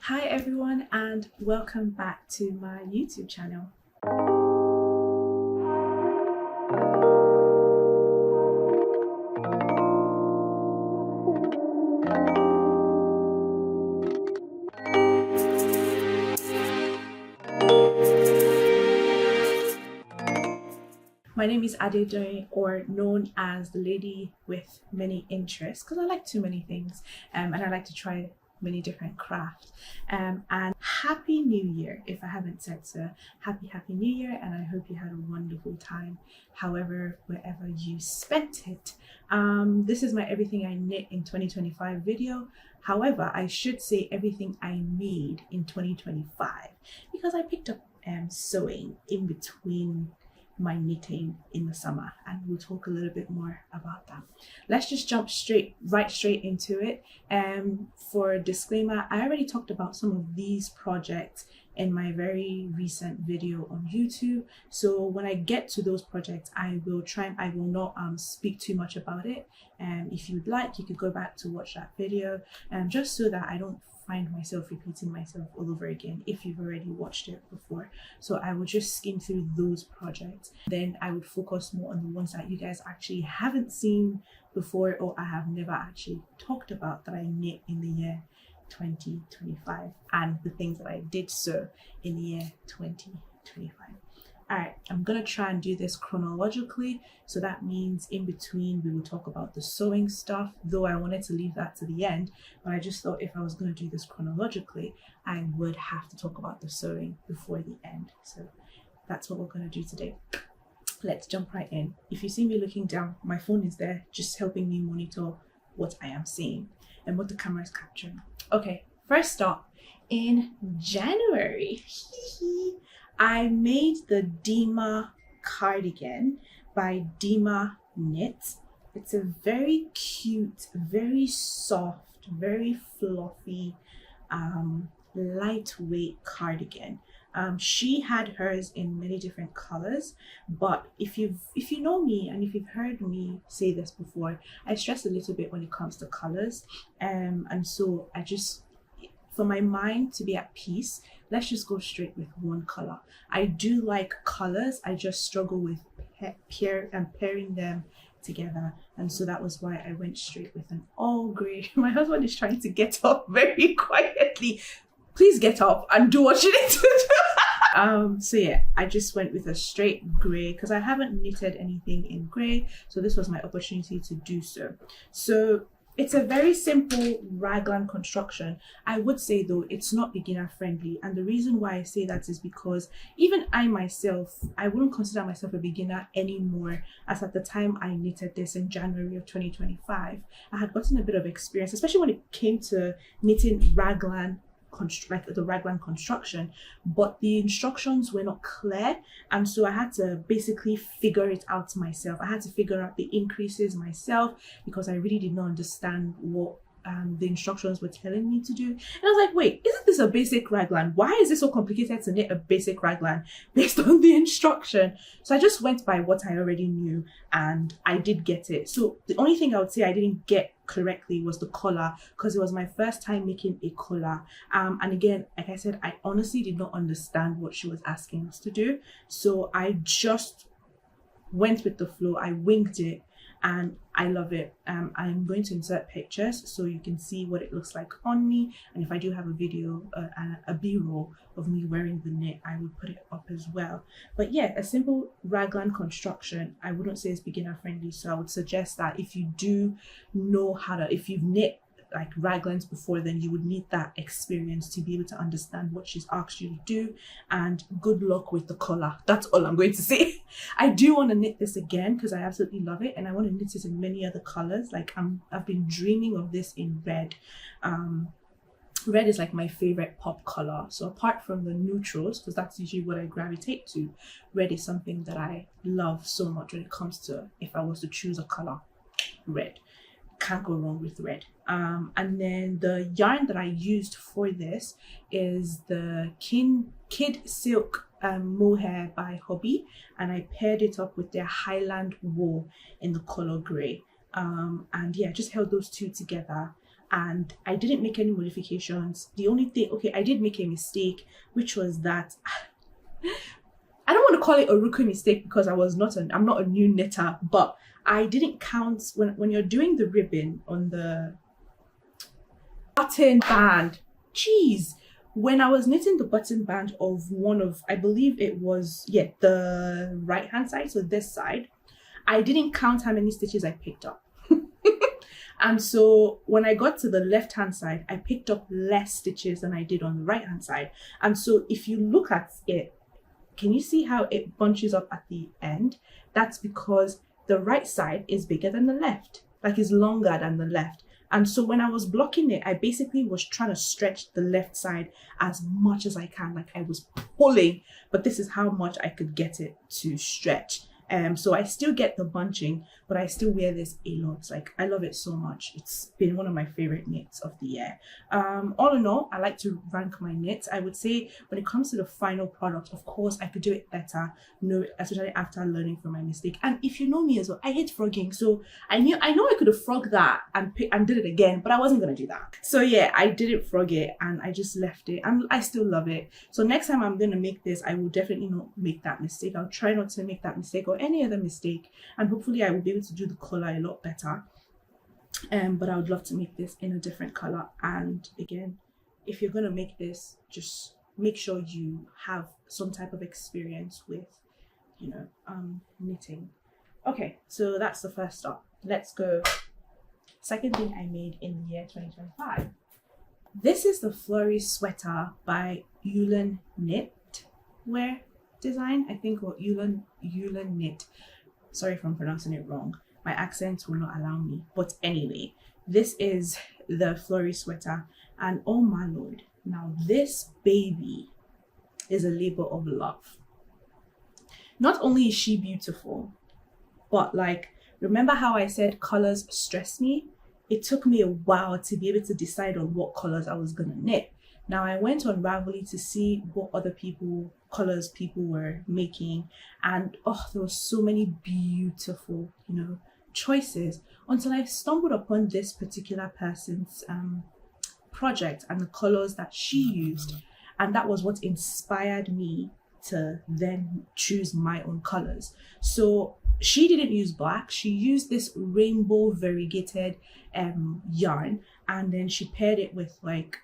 Hi everyone and welcome back to my YouTube channel. My name is Adedoyin, or known as the lady with many interests, because I like too many things and I like to try many different crafts. And happy new year, if I haven't said so. Happy new year, and I hope you had a wonderful time however wherever you spent it. This is my everything I knit in 2025 video. However, I should say everything I made in 2025, because I picked up sewing in between my knitting in the summer, and we'll talk a little bit more about that. Let's just jump straight into it. For a disclaimer, I already talked about some of these projects in my very recent video on YouTube, so when I get to those projects I will not speak too much about it. If you'd like, you could go back to watch that video, just so that I don't find myself repeating myself all over again if you've already watched it before. So I would just skim through those projects, then I would focus more on the ones that you guys actually haven't seen before, or I have never actually talked about, that I knit in the year 2025, and the things that I did sew in the year 2025. All right, I'm gonna try and do this chronologically, so that means in between we will talk about the sewing stuff, though I wanted to leave that to the end, but I just thought if I was going to do this chronologically I would have to talk about the sewing before the end. So that's what we're going to do today. Let's jump right in. If you see me looking down, my phone is there just helping me monitor what I am seeing and what the camera is capturing. Okay, first up, in January I made the Dima cardigan by Dima Knit. It's a very cute, very soft, very fluffy, lightweight cardigan. She had hers in many different colors, but if you know me and if you've heard me say this before, I stress a little bit when it comes to colors, and so I just, for my mind to be at peace, let's just go straight with one color. I do like colors, I just struggle with pairing them together, and so that was why I went straight with an all gray. My husband is trying to get up very quietly. Please get up and do what you need to do. So yeah, I just went with a straight gray because I haven't knitted anything in gray, so this was my opportunity to do so. So it's a very simple raglan construction. I would say though, it's not beginner friendly. And the reason why I say that is because even I myself, I wouldn't consider myself a beginner anymore, as at the time I knitted this in January of 2025, I had gotten a bit of experience, especially when it came to knitting raglan, like the raglan construction, but the instructions were not clear, and so I had to basically figure it out myself. I had to figure out the increases myself because I really did not understand what the instructions were telling me to do. And I was like, wait, isn't this a basic raglan? Why is it so complicated to knit a basic raglan based on the instruction? So I just went by what I already knew, and I did get it. So the only thing I would say I didn't get correctly was the collar, because it was my first time making a collar, and again, like I said, I honestly did not understand what she was asking us to do, so I just went with the flow. I winged it, and I love it. I'm going to insert pictures so you can see what it looks like on me, and if I do have a video, a b-roll of me wearing the knit, I would put it up as well. But yeah, a simple raglan construction. I wouldn't say it's beginner friendly, so I would suggest that if you do know how to, if you've knit like raglans before, then you would need that experience to be able to understand what she's asked you to do, and good luck with the collar. That's all I'm going to say. I do want to knit this again because I absolutely love it, and I want to knit it in many other colors. Like I've been dreaming of this in red. Red is like my favorite pop color, so apart from the neutrals, because that's usually what I gravitate to, red is something that I love so much when it comes to, if I was to choose a color, red. Can't go wrong with red. And then the yarn that I used for this is the Kid Silk mohair by Hobby, and I paired it up with their Highland wool in the color gray, and yeah, just held those two together. and I didn't make any modifications. The only thing, okay, I did make a mistake, which was that I don't want to call it a rookie mistake because I'm not a new knitter, but I didn't count when you're doing the ribbon on the button band. Jeez, when I was knitting the button band of one of, I believe it was, yeah, the right hand side, so this side, I didn't count how many stitches I picked up. And so when I got to the left hand side, I picked up less stitches than I did on the right hand side. And so if you look at it, can you see how it bunches up at the end? That's because the right side is bigger than the left, like it's longer than the left. And so when I was blocking it, I basically was trying to stretch the left side as much as I can, like I was pulling, but this is how much I could get it to stretch. So I still get the bunching, but I still wear this a lot. Like, I love it so much. It's been one of my favorite knits of the year. All in all, I like to rank my knits. I would say when it comes to the final product, of course, I could do it better, especially after learning from my mistake. And if you know me as well, I hate frogging. So I know I could have frogged that and did it again, but I wasn't going to do that. So yeah, I didn't frog it and I just left it, and I still love it. So next time I'm going to make this, I will definitely not make that mistake. I'll try not to make that mistake or any other mistake, and hopefully I will be able to do the color a lot better. But I would love to make this in a different color. And again, if you're gonna make this, just make sure you have some type of experience with, you know, knitting. Okay, so that's the first stop. Let's go. Second thing I made in the year 2025. This is the Flurry sweater by Sewn Knitwear Design, I think, or Sewn Knit. Sorry if I'm pronouncing it wrong. My accent will not allow me. But anyway, this is the Flurry sweater, and oh my lord, now this baby is a labor of love. Not only is she beautiful, but like, remember how I said colors stress me? It took me a while to be able to decide on what colors I was gonna knit. Now I went on Ravelry to see what other colors people were making, and oh, there were so many beautiful, you know, choices, until I stumbled upon this particular person's project and the colors that she used, and that was what inspired me to then choose my own colors. So she didn't use black, she used this rainbow variegated yarn, and then she paired it with like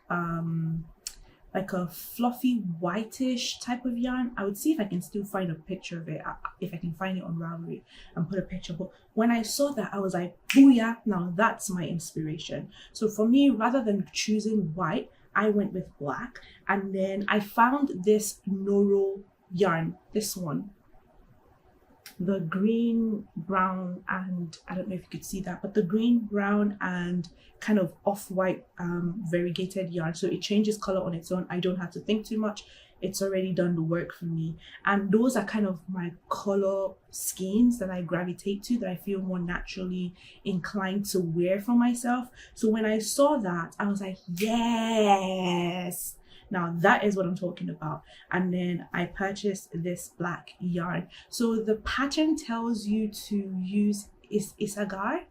a fluffy whitish type of yarn. I would see if I can still find a picture of it, if I can find it on Ravelry and put a picture. But when I saw that, I was like, booyah, now that's my inspiration. So for me, rather than choosing white, I went with black. And then I found this Noro yarn, this one, the green, brown, and I don't know if you could see that, but the green, brown, and kind of off-white variegated yarn. So it changes color on its own. I don't have to think too much. It's already done the work for me. And those are kind of my color schemes that I gravitate to, that I feel more naturally inclined to wear for myself. So when I saw that, I was like, yes! Now that is what I'm talking about. And then I purchased this black yarn. So the pattern tells you to use Isagar,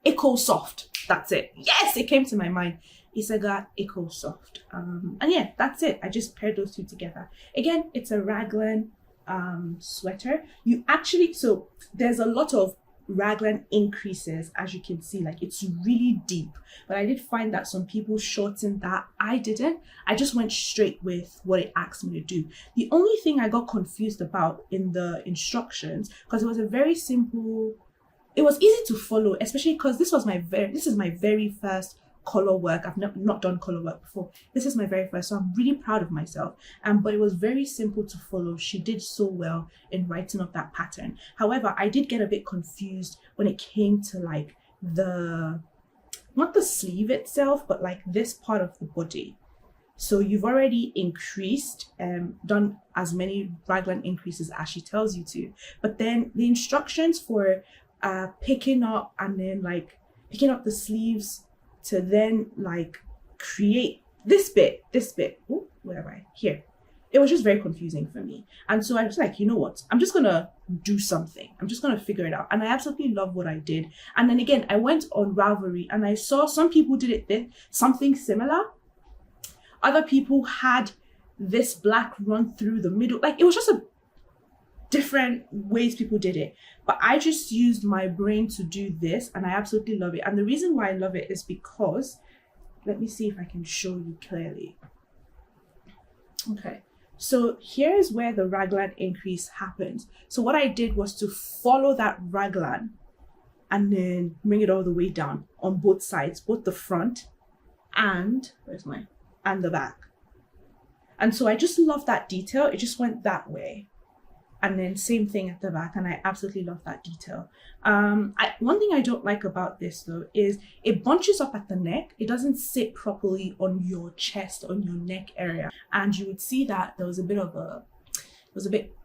Eco Soft. That's it. Yes, it came to my mind. Isagar Eco Soft. And yeah, that's it. I just paired those two together. Again, it's a raglan sweater. So there's a lot of raglan increases, as you can see, like it's really deep, but I did find that some people shortened that. I didn't. I just went straight with what it asked me to do. The only thing I got confused about in the instructions, because it was a very simple, it was easy to follow, especially because this is my very first color work. I've not done color work before. This is my very first, so I'm really proud of myself. But it was very simple to follow. She did so well in writing up that pattern. However, I did get a bit confused when it came to like not the sleeve itself, but like this part of the body. So you've already increased, done as many raglan increases as she tells you to, but then the instructions for picking up and then like picking up the sleeves to then like create this bit. Ooh, where am I? Here. it was just very confusing for me. And so I was like, you know what? I'm just going to do something. I'm just going to figure it out. And I absolutely love what I did. And then again, I went on Ravelry and I saw some people did something similar. Other people had this black run through the middle. Like, it was just a different ways people did it. But I just used my brain to do this and I absolutely love it. And the reason why I love it is because, let me see if I can show you clearly. Okay. So here's where the raglan increase happens. So what I did was to follow that raglan and then bring it all the way down on both sides, both the front and the back. And so I just love that detail. It just went that way. And then same thing at the back, and I absolutely love that detail. One thing I don't like about this though is it bunches up at the neck. It doesn't sit properly on your chest, on your neck area. And you would see that it was a bit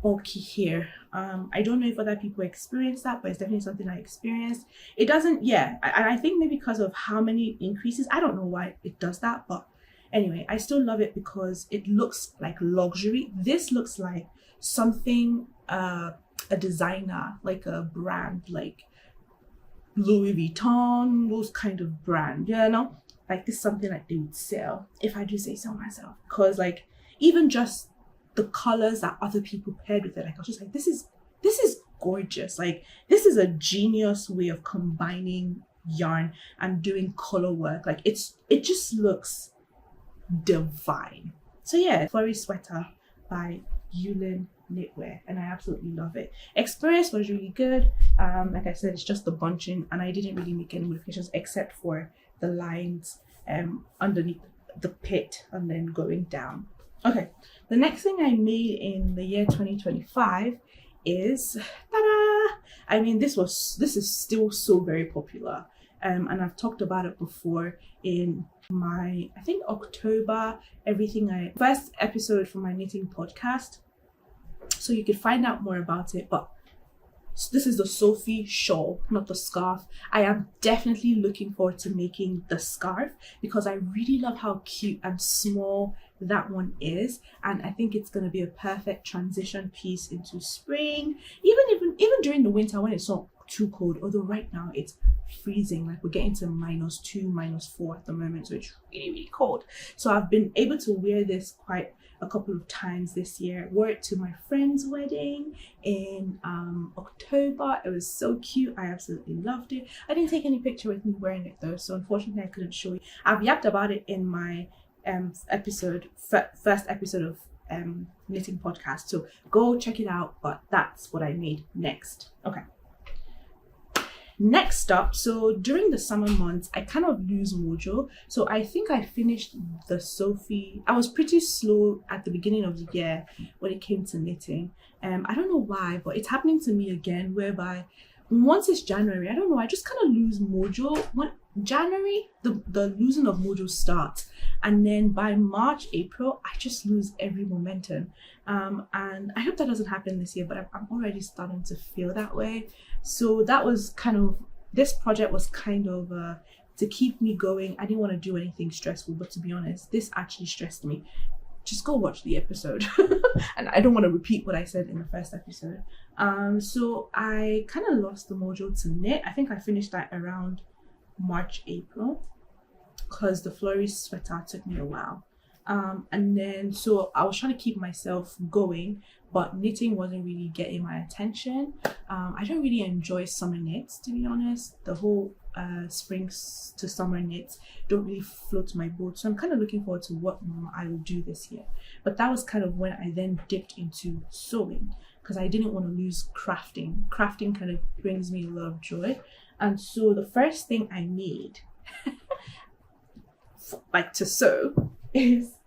bulky here. I don't know if other people experience that, but it's definitely something I experienced. It doesn't, I think maybe because of how many increases, I don't know why it does that, but anyway, I still love it because it looks like luxury. This looks like something a designer, like a brand like Louis Vuitton, those kind of brand, like this is something like they would sell, if I do say so myself. Because like even just the colors that other people paired with it, like I was just like, this is gorgeous. Like this is a genius way of combining yarn and doing color work. Like it just looks divine. So yeah, Flurry Sweater by Yulin Knitwear, and I absolutely love it. Experience was really good. Like I said, it's just the bunching, and I didn't really make any modifications except for the lines underneath the pit and then going down. Okay, the next thing I made in the year 2025 is ta-da! I mean, this is still so very popular, and I've talked about it before in my, I think, October first episode for my knitting podcast, so you could find out more about it. But this is the Sophie shawl, not the scarf. I am definitely looking forward to making the scarf because I really love how cute and small that one is, and I think it's going to be a perfect transition piece into spring, even during the winter when it's not too cold, although right now it's freezing. Like we're getting to -2, -4 at the moment, so it's really, really cold. So I've been able to wear this quite a couple of times this year. Wore it to my friend's wedding in October. It was so cute. I absolutely loved it. I didn't take any picture with me wearing it though, so unfortunately I couldn't show you. I've yapped about it in my first episode of knitting podcast, so go check it out. But that's what I made next. Okay, next up, so during the summer months I kind of lose mojo, so I think I finished the Sophie. I was pretty slow at the beginning of the year when it came to knitting. I don't know why, but it's happening to me again, whereby once it's January, I don't know, I just kind of lose mojo. When January, the losing of mojo starts, and then by March, April, I just lose every momentum. And I hope that doesn't happen this year, but I'm already starting to feel that way. So that was kind of, this project was kind of to keep me going. I didn't want to do anything stressful, but to be honest, this actually stressed me. Just go watch the episode. And I don't want to repeat what I said in the first episode. So I kind of lost the mojo to knit. I think I finished that around March, April, because the Flurry Sweater took me a while. And then so I was trying to keep myself going, but knitting wasn't really getting my attention. I don't really enjoy summer knits, to be honest. The whole spring to summer knits don't really float my boat, so I'm kind of looking forward to what I will do this year. But that was kind of when I then dipped into sewing, because I didn't want to lose crafting. Crafting kind of brings me a lot of joy. And so the first thing I made like to sew is,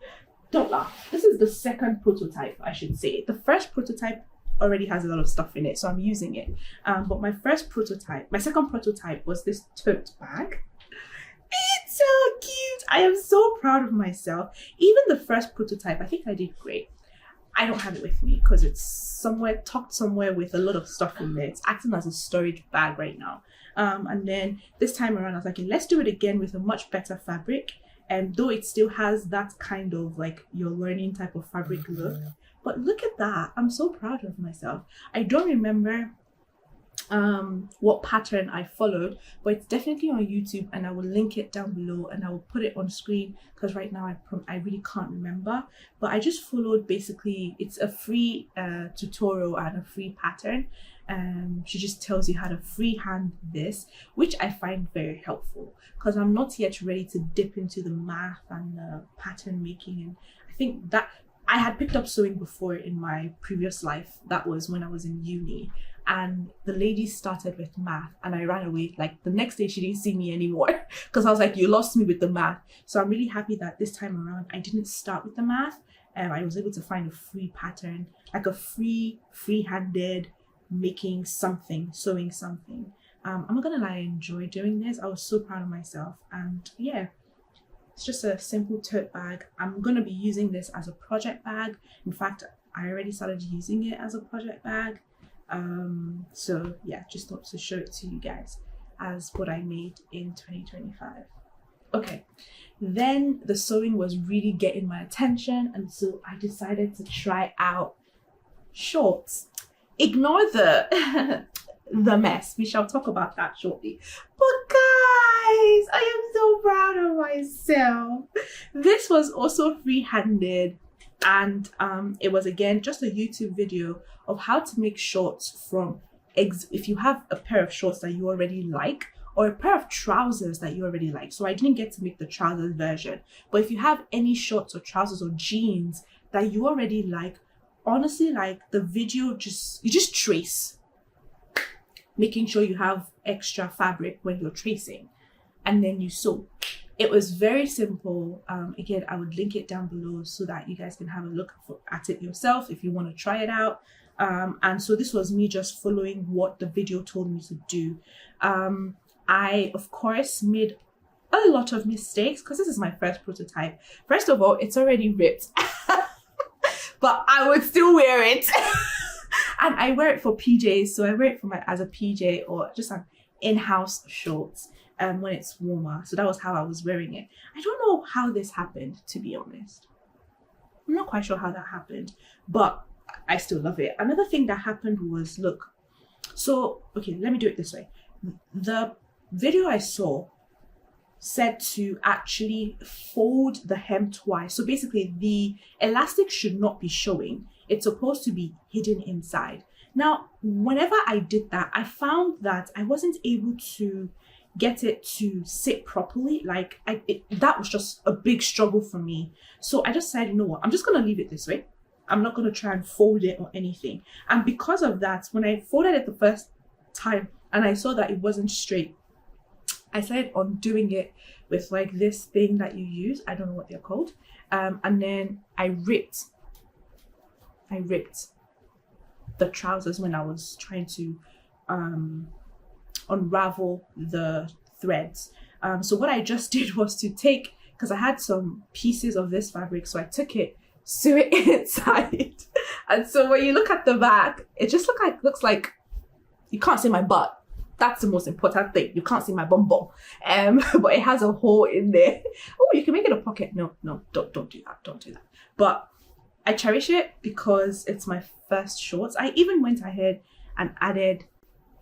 don't laugh, this is the second prototype, I should say. The first prototype already has a lot of stuff in it, so I'm using it. But my second prototype was this tote bag. It's so cute. I am so proud of myself. Even the first prototype, I think I did great. I don't have it with me because it's somewhere tucked somewhere with a lot of stuff in there. It's acting as a storage bag right now. And then this time around I was like, let's do it again with a much better fabric. and though it still has that kind of like your learning type of fabric look. But look at that, I'm so proud of myself. I don't remember what pattern I followed, but it's definitely on YouTube, and I will link it down below, and I will put it on screen because right now I really can't remember. But I just followed, basically it's a free tutorial and a free pattern. She just tells you how to freehand this, which I find very helpful because I'm not yet ready to dip into the math and the pattern making. And I think that I had picked up sewing before in my previous life. That was when I was in uni, and the lady started with math and I ran away. Like the next day she didn't see me anymore because I was like, you lost me with the math. So I'm really happy that this time around I didn't start with the math. I was able to find a free pattern, like a free-handed making something, sewing something. I'm not gonna lie, I enjoyed doing this. I was so proud of myself. And yeah, it's just a simple tote bag. I'm gonna be using this as a project bag. In fact, I already started using it as a project bag. So yeah, just thought to show it to you guys as what I made in 2025. Okay, then the sewing was really getting my attention, and so I decided to try out shorts. Ignore the the mess, we shall talk about that shortly. But guys, I am so proud of myself. This was also free-handed, and it was again just a YouTube video of how to make shorts from if you have a pair of shorts that you already like, or a pair of trousers that you already like. So I didn't get to make the trousers version, but if you have any shorts or trousers or jeans that you already like, honestly, like the video, you just trace, making sure you have extra fabric when you're tracing, and then you sew. It was very simple. Again, I would link it down below so that you guys can have a look at it yourself if you want to try it out. And so this was me just following what the video told me to do. I, of course, made a lot of mistakes because this is my first prototype. First of all, it's already ripped, but I would still wear it. And I wear it for PJs, so I wear it for as a PJ or just an in-house shorts when it's warmer. So that was how I was wearing it. I don't know how this happened, to be honest. I'm not quite sure how that happened, but I still love it. Another thing that happened was, look, so, okay, let me do it this way. The video I saw said to actually fold the hem twice. So basically the elastic should not be showing. It's supposed to be hidden inside. Now, whenever I did that, I found that I wasn't able to get it to sit properly. Like that was just a big struggle for me. So I just said, you know what, I'm just gonna leave it this way. I'm not gonna try and fold it or anything. And because of that, when I folded it the first time and I saw that it wasn't straight, I started on doing it with like this thing that you use. I don't know what they're called. And then I ripped the trousers when I was trying to unravel the threads. So what I just did was to take, because I had some pieces of this fabric, so I took it, sew it inside. And so when you look at the back, it just looks like you can't see my butt. That's the most important thing. You can't see my bum bum. But it has a hole in there. Oh, you can make it a pocket. No, don't do that. Don't do that. But I cherish it because it's my first shorts. I even went ahead and added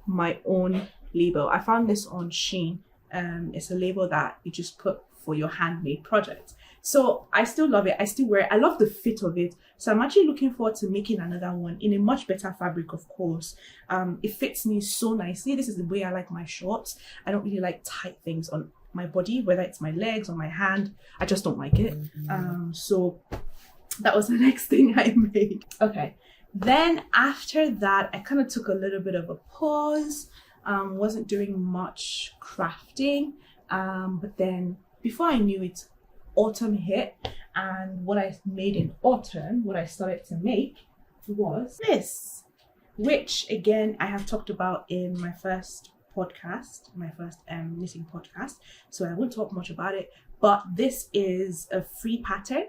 my own label. I found this on Shein. It's a label that you just put for your handmade project. So I still love it. I still wear it. I love the fit of it. So I'm actually looking forward to making another one in a much better fabric, of course. It fits me so nicely. This is the way I like my shorts. I don't really like tight things on my body, whether it's my legs or my hand. I just don't like it. So that was the next thing I made. Okay. Then after that, I kind of took a little bit of a pause. Wasn't doing much crafting. But then before I knew it, autumn hit, and what I made in autumn, what I started to make was this, which again I have talked about in my first podcast, my first knitting podcast, so I won't talk much about it. But this is a free pattern,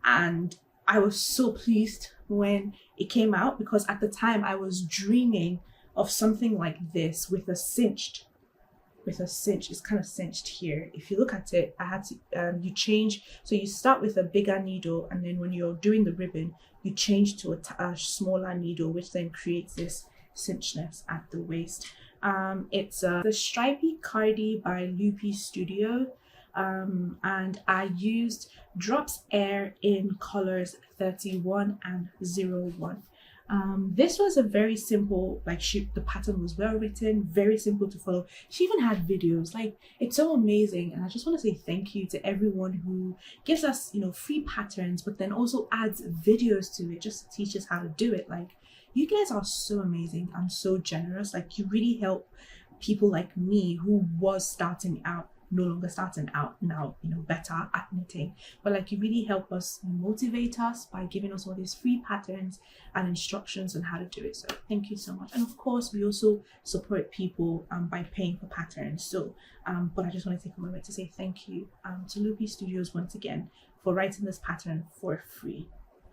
and I was so pleased when it came out because at the time I was dreaming of something like this with a cinched with a cinch. It's kind of cinched here. If you look at it, I had to you change, so you start with a bigger needle, and then when you're doing the ribbon, you change to a smaller needle, which then creates this cinchness at the waist. It's the Stripy Cardi by Loopy Studio, and I used Drops Air in colors 31 and 01. This was a very simple, like, the pattern was well written, very simple to follow. She even had videos. Like, it's so amazing, and I just want to say thank you to everyone who gives us, you know, free patterns, but then also adds videos to it just to teach us how to do it. Like, you guys are so amazing and so generous. Like, you really help people like me who was starting out, no longer starting out now, you know, better at knitting, but like, you really help us, motivate us by giving us all these free patterns and instructions on how to do it. So thank you so much. And of course, we also support people by paying for patterns. So but I just want to take a moment to say thank you to Loopy Studios once again for writing this pattern for free,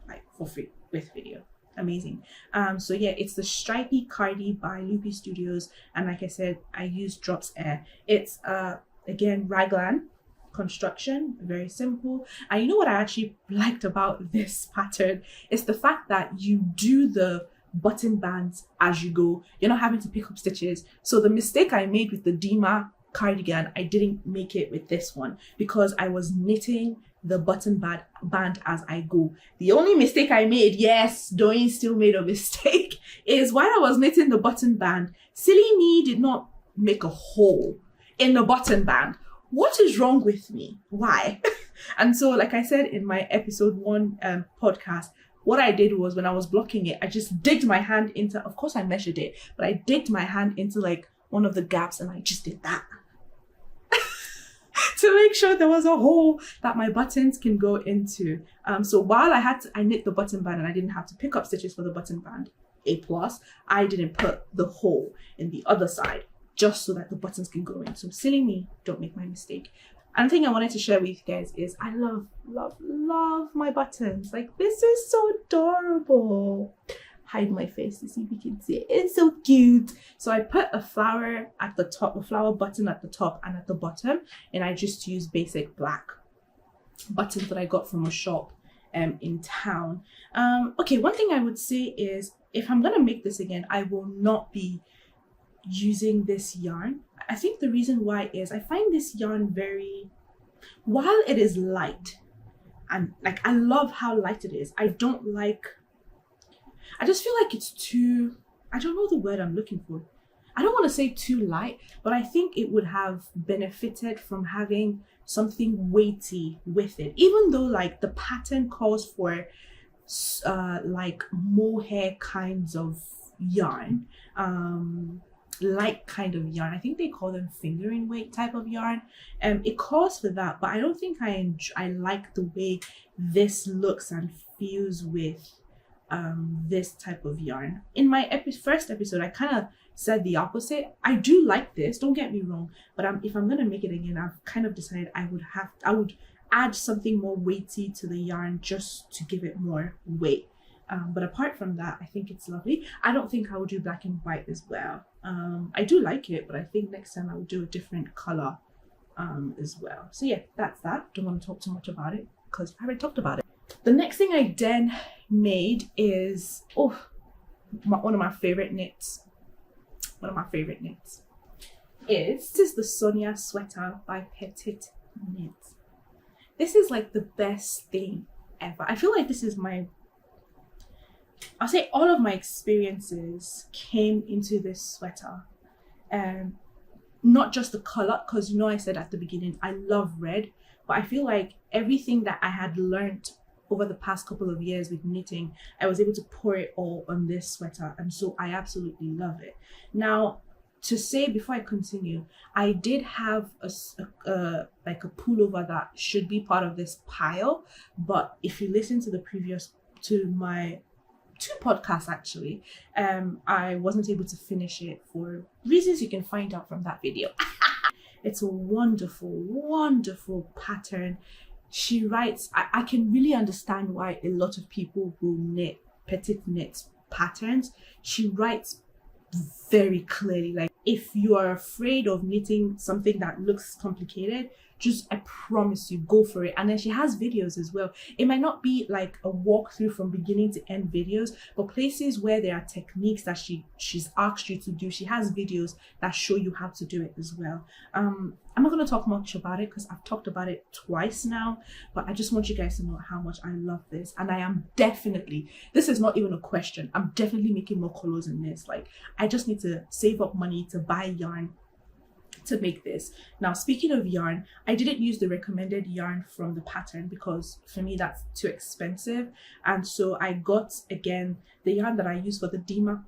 like for free with video. Amazing. So yeah, it's the Stripy Cardi by Loopy Studios, and like I said, I use Drops Air. It's again, raglan construction, very simple. And you know what I actually liked about this pattern is the fact that you do the button bands as you go. You're not having to pick up stitches. So the mistake I made with the Dima cardigan, I didn't make it with this one because I was knitting the button band as I go. The only mistake I made, yes, Doreen still made a mistake, is while I was knitting the button band, silly me did not make a hole in the button band. What is wrong with me? Why? And so, like I said in my episode 1 podcast, what I did was, when I was blocking it, I just digged my hand into, of course I measured it, but I digged my hand into like one of the gaps, and I just did that to make sure there was a hole that my buttons can go into. So while I knit the button band and I didn't have to pick up stitches for the button band, A+, I didn't put the hole in the other side, just so that the buttons can go in. So silly me, don't make my mistake. And the thing I wanted to share with you guys is I love, love, love my buttons. Like, this is so adorable. Hide my face to see if you can see it. It's so cute. So I put a flower at the top, a flower button at the top and at the bottom, and I just used basic black buttons that I got from a shop in town. Okay, one thing I would say is, if I'm gonna make this again, I will not be using this yarn. I think the reason why is I find this yarn very, while it is light, and like, I love how light it is, I just feel like it's too, I don't know the word I'm looking for. I don't want to say too light, but I think it would have benefited from having something weighty with it, even though like the pattern calls for like mohair kinds of yarn, light kind of yarn. I think they call them fingering weight type of yarn. It calls for that, but I don't think I like the way this looks and feels with this type of yarn. In my first episode, I kind of said the opposite. I do like this, don't get me wrong, but if I'm gonna make it again, I've kind of decided I would add something more weighty to the yarn just to give it more weight. But apart from that, I think it's lovely. I don't think I would do black and white as well. I do like it, but I think next time I will do a different color as well. So yeah, that's that. Don't want to talk too much about it because I already talked about it. The next thing I then made is one of my favorite knits. This is the Sonia sweater by Petite Knit. This is like the best thing ever. I feel like this is I'll say all of my experiences came into this sweater. Not just the color, because you know I said at the beginning I love red, but I feel like everything that I had learned over the past couple of years with knitting, I was able to pour it all on this sweater, and so I absolutely love it. Now, to say before I continue, I did have like a pullover that should be part of this pile, but if you listen to my 2 podcasts actually, I wasn't able to finish it for reasons you can find out from that video. It's a wonderful, wonderful pattern. She writes, I can really understand why a lot of people who knit petite knit patterns, she writes very clearly, like if you are afraid of knitting something that looks complicated, just, I promise you, go for it. And then she has videos as well. It might not be like a walkthrough from beginning to end videos, but places where there are techniques that she's asked you to do, she has videos that show you how to do it as well. I'm not going to talk much about it because I've talked about it twice now, but I just want you guys to know how much I love this. And I am definitely, this is not even a question, I'm definitely making more colors in this. Like, I just need to save up money to buy yarn to make this. Now, speaking of yarn, I didn't use the recommended yarn from the pattern because for me that's too expensive, and so I got, again, the yarn that I use for the Dima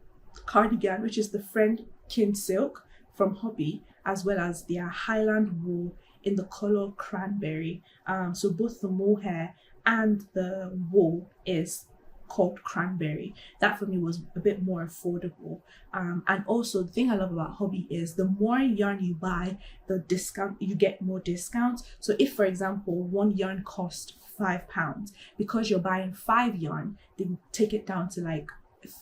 cardigan, which is the Friend Kin Silk from Hobby, as well as their Highland wool in the color cranberry. So both the mohair and the wool is called cranberry. That for me was a bit more affordable, and also the thing I love about Hobby is the more yarn you buy, the discount, you get more discounts. So if, for example, one yarn cost £5, because you're buying 5 yarn, they take it down to like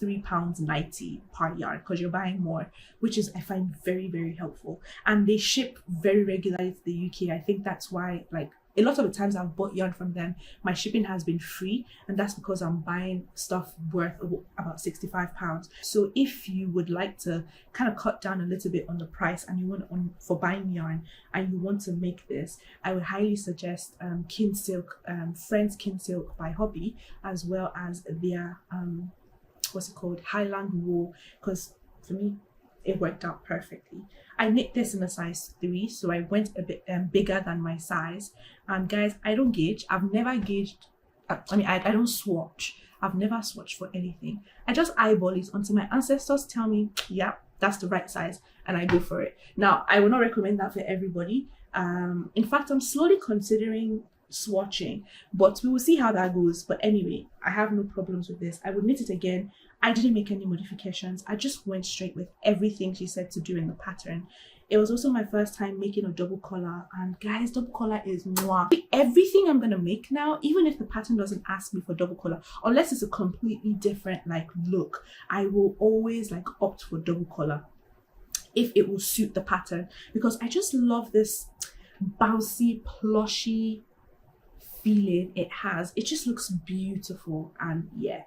£3.90 per yarn because you're buying more, which is, I find, very, very helpful. And they ship very regularly to the UK. I think that's why, like, a lot of the times I've bought yarn from them, my shipping has been free, and that's because I'm buying stuff worth about £65. So if you would like to kind of cut down a little bit on the price and you want for buying yarn and you want to make this, I would highly suggest Kin Silk, Friends Kin Silk by Hobby, as well as their what's it called, Highland wool, because for me it worked out perfectly. I knit this in a size 3, so I went a bit bigger than my size. And guys, I don't gauge. I've never gauged. I don't swatch. I've never swatched for anything. I just eyeball it until my ancestors tell me, yeah, that's the right size, and I go for it. Now, I will not recommend that for everybody. In fact, I'm slowly considering swatching, but we will see how that goes. But anyway, I have no problems with this. I would knit it again. I didn't make any modifications. I just went straight with everything she said to do in the pattern. It was also my first time making a double collar, and guys, double collar is mwah. Everything I'm gonna make now, even if the pattern doesn't ask me for double collar, unless it's a completely different like look, I will always like opt for double collar if it will suit the pattern, because I just love this bouncy, plushy feeling it has. It just looks beautiful, and yeah,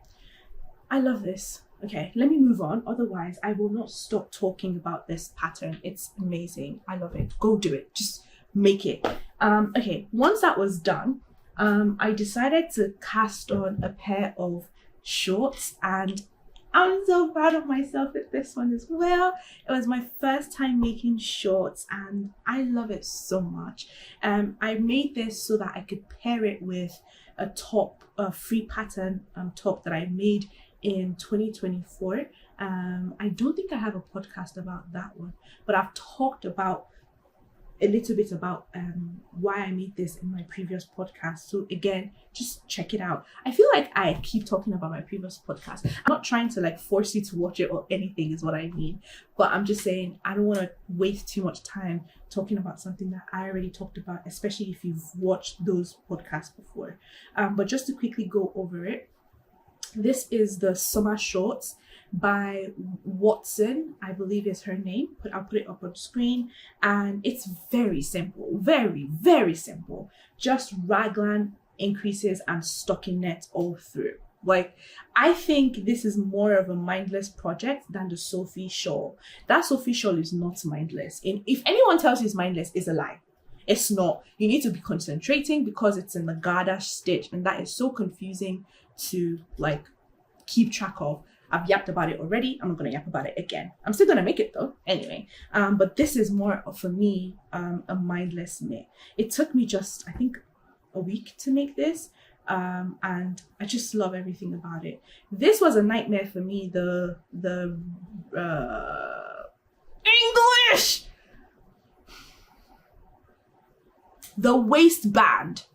I love this. Okay, let me move on, otherwise I will not stop talking about this pattern. It's amazing. I love it. Go do it. Just make it. Okay, once that was done, I decided to cast on a pair of shorts, and I'm so proud of myself with this one as well. It was my first time making shorts and I love it so much. I made this so that I could pair it with a top, a free pattern top that I made in 2024. I don't think I have a podcast about that one, but I've talked about a little bit about why I made this in my previous podcast. So again, just check it out. I feel like I keep talking about my previous podcast. I'm not trying to like force you to watch it or anything, is what I mean, but I'm just saying I don't want to waste too much time talking about something that I already talked about, especially if you've watched those podcasts before. But just to quickly go over it, this is the summer shorts by Watson, I believe is her name. I'll put it up on screen, and it's very simple, very, very simple. Just raglan increases and stockinette all through. Like, I think this is more of a mindless project than the Sophie shawl. That Sophie shawl is not mindless. And if anyone tells you it's mindless, it's a lie. It's not. You need to be concentrating because it's in the garter stitch, and that is so confusing to like keep track of. I've yapped about it already. I'm not gonna yap about it again. I'm still gonna make it though anyway. But this is more of, for me, a mindless knit. It took me just, I think, a week to make this, and I just love everything about it. This was a nightmare for me, the English, the waistband.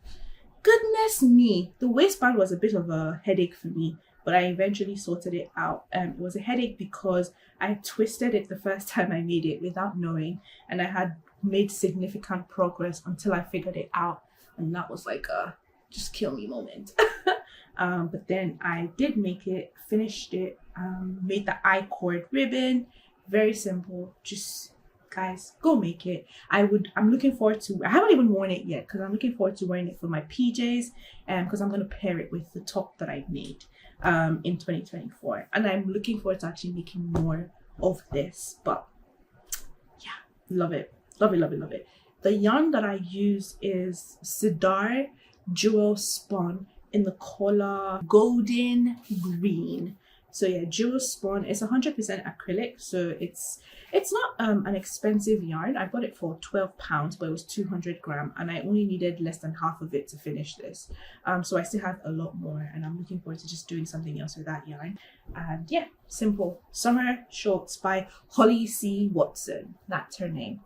Goodness me, the waistband was a bit of a headache for me, but I eventually sorted it out. It was a headache because I twisted it the first time I made it without knowing, and I had made significant progress until I figured it out, and that was like a just kill me moment. But then I did make it, finished it, made the I-cord ribbon, Very simple. Just guys, go make it. I'm looking forward to, I haven't even worn it yet because I'm looking forward to wearing it for my PJs, and because I'm going to pair it with the top that I made in 2024, and I'm looking forward to actually making more of this. But yeah, love it, love it, love it, love it. The yarn that I use is Cedar Jewel Spun in the color golden green. So yeah, Jewel Spun. It's 100% acrylic, so it's not an expensive yarn. I bought it for £12, but it was 200 gram, and I only needed less than half of it to finish this. So I still have a lot more, and I'm looking forward to just doing something else with that yarn. And yeah, simple summer shorts by Holly C. Watson. That's her name.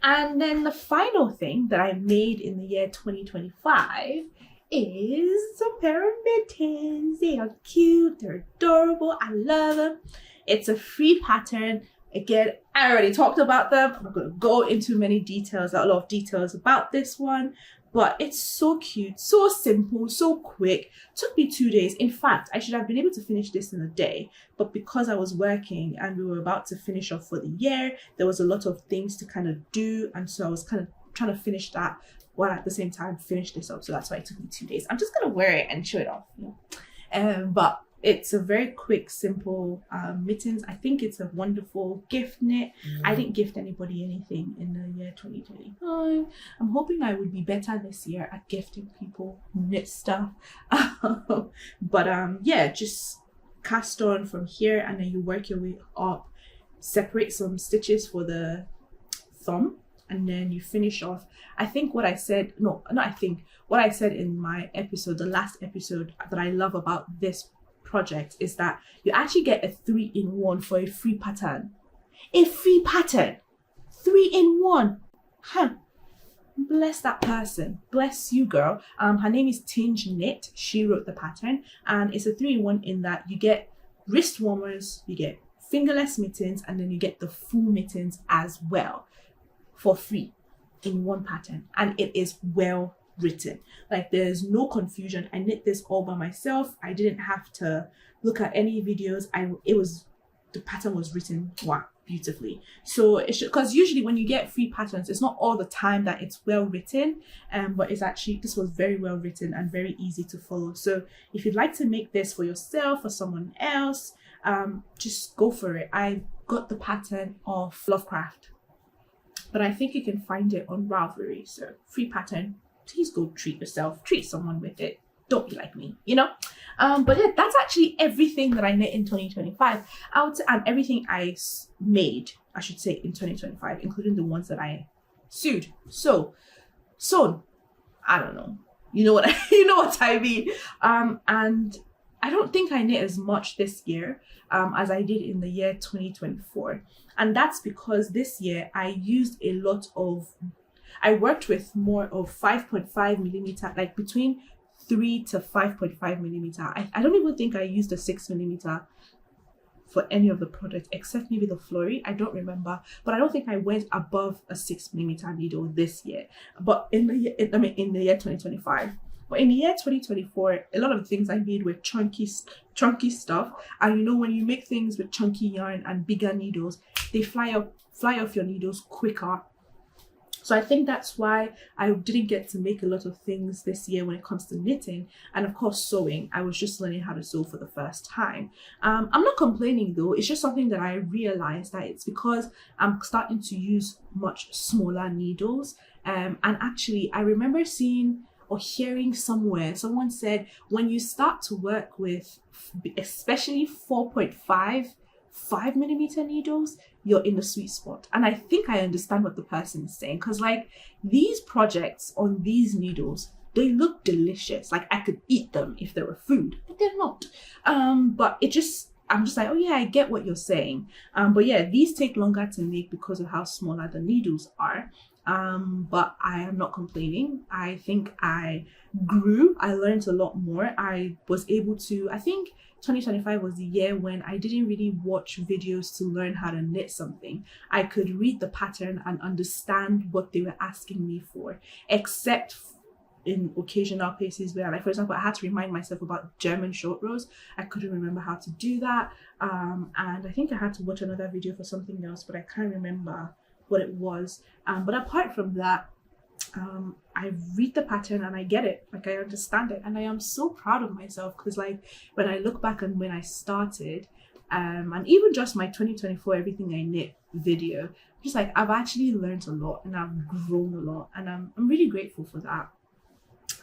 And then the final thing that I made in the year 2025 is a pair of mittens. They are cute, they're adorable, I love them. It's a free pattern. Again, I already talked about them. I'm not going to go into many details, a lot of details about this one, but it's so cute, so simple, so quick. Took me 2 days. In fact, I should have been able to finish this in a day, but because I was working and we were about to finish off for the year, there was a lot of things to kind of do, and so I was kind of trying to finish that while at the same time finish this up. So that's why it took me 2 days. I'm just gonna wear it and show it off, you know? But it's a very quick, simple mittens. I think it's a wonderful gift knit. I didn't gift anybody anything in the year 2020. I'm hoping I would be better this year at gifting people knit stuff. But yeah, just cast on from here, and then you work your way up, separate some stitches for the thumb, and then you finish off. I think what I said, no, not I think, what I said in my episode, the last episode, that I love about this project is that you actually get a 3-in-1 for a free pattern. A free pattern, 3-in-1. Huh. Bless that person. Bless you, girl. Her name is Tinge Knit. She wrote the pattern, and it's a 3-in-1 in that you get wrist warmers, you get fingerless mittens, and then you get the full mittens as well for free in one pattern. And it is well written. Like, there's no confusion. I knit this all by myself. I didn't have to look at any videos. The pattern was written, wow, beautifully. So it's because usually when you get free patterns, it's not all the time that it's well written, but it's actually, this was very well written and very easy to follow. So if you'd like to make this for yourself or someone else, just go for it. I got the pattern off Lovecraft, but I think you can find it on Ravelry. So free pattern, please go treat yourself, treat someone with it. Don't be like me, you know? But yeah, that's actually everything that I knit in 2025. And everything I made, I should say, in 2025, including the ones that I sewed. Sewn. I don't know. You know what I mean. And I don't think I knit as much this year as I did in the year 2024. And that's because this year I worked with more of 5.5 millimeter, like between 3 to 5.5 millimeter. I don't even think I used a 6 millimeter for any of the products except maybe the Flory. I don't remember, but I don't think I went above a 6 millimeter needle this year. But in the year 2025. But in the year 2024, a lot of the things I made were chunky stuff. And you know, when you make things with chunky yarn and bigger needles, they fly off your needles quicker. So I think that's why I didn't get to make a lot of things this year when it comes to knitting. And of course, sewing. I was just learning how to sew for the first time. I'm not complaining though. It's just something that I realized that it's because I'm starting to use much smaller needles. And actually, I remember seeing or hearing somewhere, someone said, when you start to work with especially 4.5 5mm needles, you're in the sweet spot. And I think I understand what the person is saying, because like these projects on these needles, they look delicious. Like I could eat them if they were food, but they're not. But I'm just like, oh yeah, I get what you're saying. But yeah, these take longer to make because of how smaller the needles are. But I am not complaining. I think I grew. I learned a lot more. I was able to, I think 2025 was the year when I didn't really watch videos to learn how to knit something. I could read the pattern and understand what they were asking me for, except in occasional places where, like, for example, I had to remind myself about German short rows. I couldn't remember how to do that. And I think I had to watch another video for something else, but I can't remember what it was. But apart from that, I read the pattern and I get it, like I understand it, and I am so proud of myself, because like when I look back on when I started, and even just my 2024 everything I knit video, just like I've actually learned a lot and I've grown a lot, and I'm really grateful for that.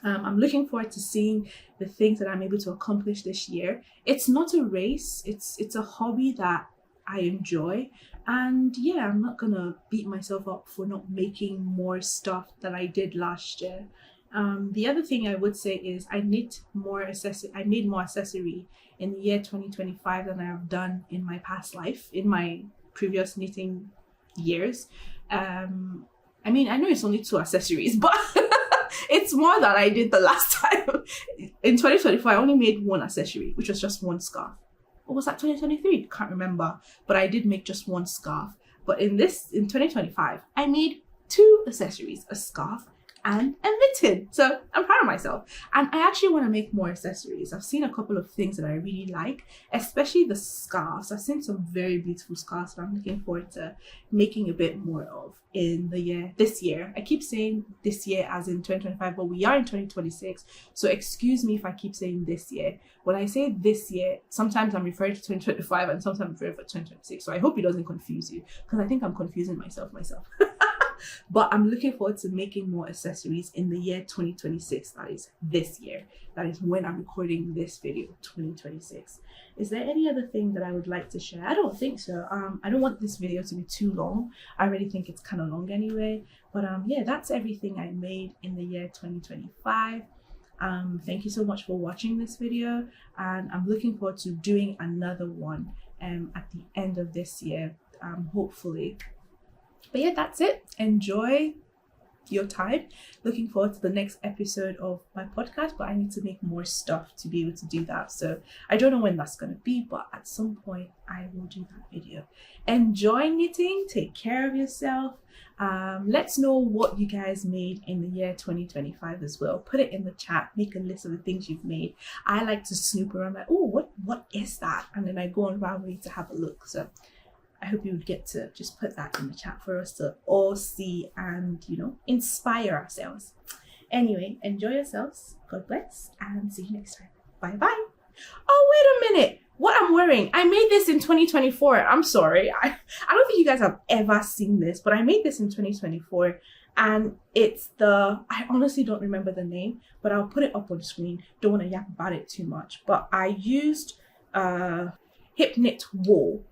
I'm looking forward to seeing the things that I'm able to accomplish this year. It's not a race, it's a hobby that I enjoy, and yeah, I'm not gonna beat myself up for not making more stuff than I did last year. The other thing I would say is I made more accessory in the year 2025 than I have done in my past life, in my previous knitting years. I mean, I know it's only 2 accessories, but it's more than I did the last time. In 2024, I only made 1 accessory, which was just 1 scarf. Or was that 2023? Can't remember, but I did make just 1 scarf. But in 2025, I made 2 accessories, a scarf and a mitten. So I'm proud of myself. And I actually want to make more accessories. I've seen a couple of things that I really like, especially the scarves. I've seen some very beautiful scarves that I'm looking forward to making a bit more of in this year. I keep saying this year as in 2025, but we are in 2026. So excuse me if I keep saying this year. When I say this year, sometimes I'm referring to 2025 and sometimes I'm referring to 2026. So I hope it doesn't confuse you, because I think I'm confusing myself. But I'm looking forward to making more accessories in the year 2026. That is this year. That is when I'm recording this video, 2026. Is there any other thing that I would like to share? I don't think so. I don't want this video to be too long. I already think it's kind of long anyway. But yeah, that's everything I made in the year 2025. Thank you so much for watching this video, and I'm looking forward to doing another one at the end of this year, hopefully. But yeah, that's it. Enjoy your time. Looking forward to the next episode of my podcast, but I need to make more stuff to be able to do that. So I don't know when that's going to be, but at some point I will do that video. Enjoy knitting. Take care of yourself. Let's know what you guys made in the year 2025 as well. Put it in the chat. Make a list of the things you've made. I like to snoop around, like, oh, what is that? And then I go on Ravelry to have a look. So I hope you would get to just put that in the chat for us to all see and, you know, inspire ourselves. Anyway, enjoy yourselves. God bless, and see you next time. Bye bye. Oh, wait a minute. What I'm wearing, I made this in 2024. I'm sorry. I don't think you guys have ever seen this, but I made this in 2024. And it's I honestly don't remember the name, but I'll put it up on screen. Don't want to yap about it too much. But I used hip knit wool.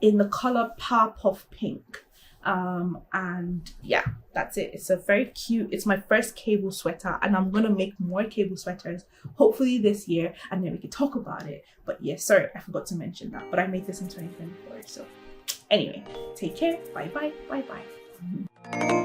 In the color Power Puff Pink, and yeah, that's it. It's a very cute, it's my first cable sweater, and I'm gonna make more cable sweaters hopefully this year, and then we can talk about it. But yeah, sorry, I forgot to mention that, but I made this in 2024. So anyway, take care. Bye bye.